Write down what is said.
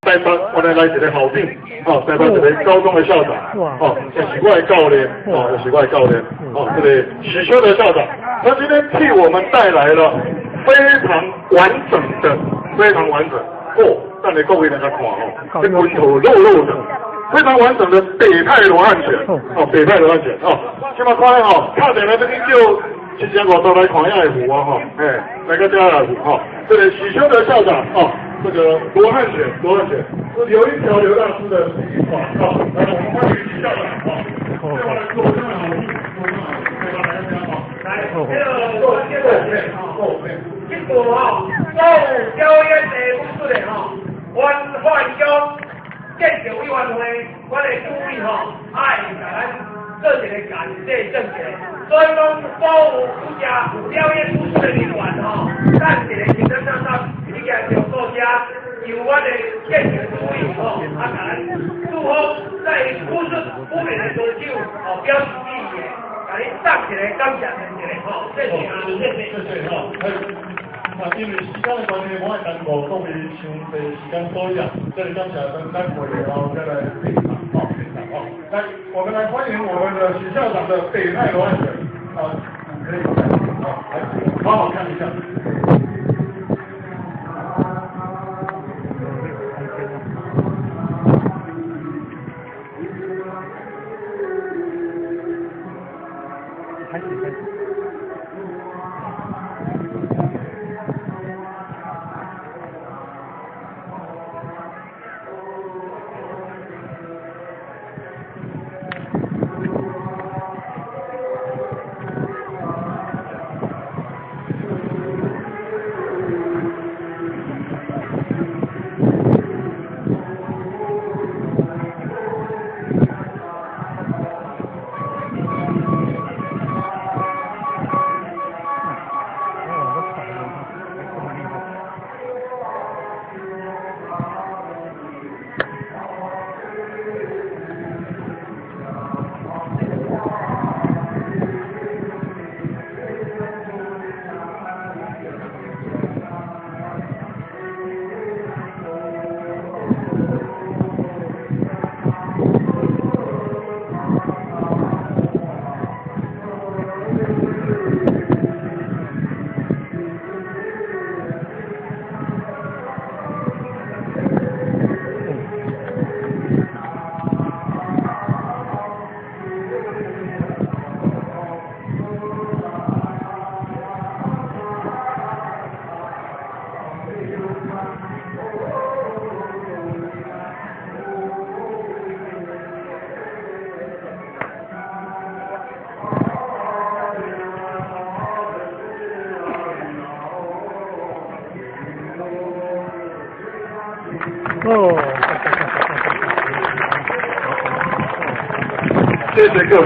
台北原来来一个校长，哦，台北一个高中的校长，哦，也是我的教练，哦，也是我的教练，哦，这个许修的校长，他今天替我们带来了非常完整的，哦，让你各位大家看哦，这温头肉肉的。非常完整的北派罗汉拳，哦，北派罗汉拳，哦，现在看哦，差点来这边就7500都来看一下虎啊，哈，哎，来个家来虎哈，这里许修的校长，哦，这个罗汉拳是有一条刘大师的笔画，哦，来我们欢迎许校长，哦，这位做真的好，对吧？来家好，来，这个做这个这个哈，中午表演的不是的哈，换教。建设委员会，我哋注意吼，爱甲咱做一个感谢证件。所以讲，所有有家有表演艺术的人员吼，咱一个认真上上，一个上作家，由我哋建设主委吼，甲咱祝福在武术方面的歌手吼表示意义，甲你送一个感谢证件吼，谢谢啊，谢谢吼。因为时间的关系，我的单独各位伤济时间所限，这里刚才咱会然后再来现场哦，来，我们来欢迎我们的许校长的北派罗汉拳啊，可以好，来好好看一下。哦，谢谢各位。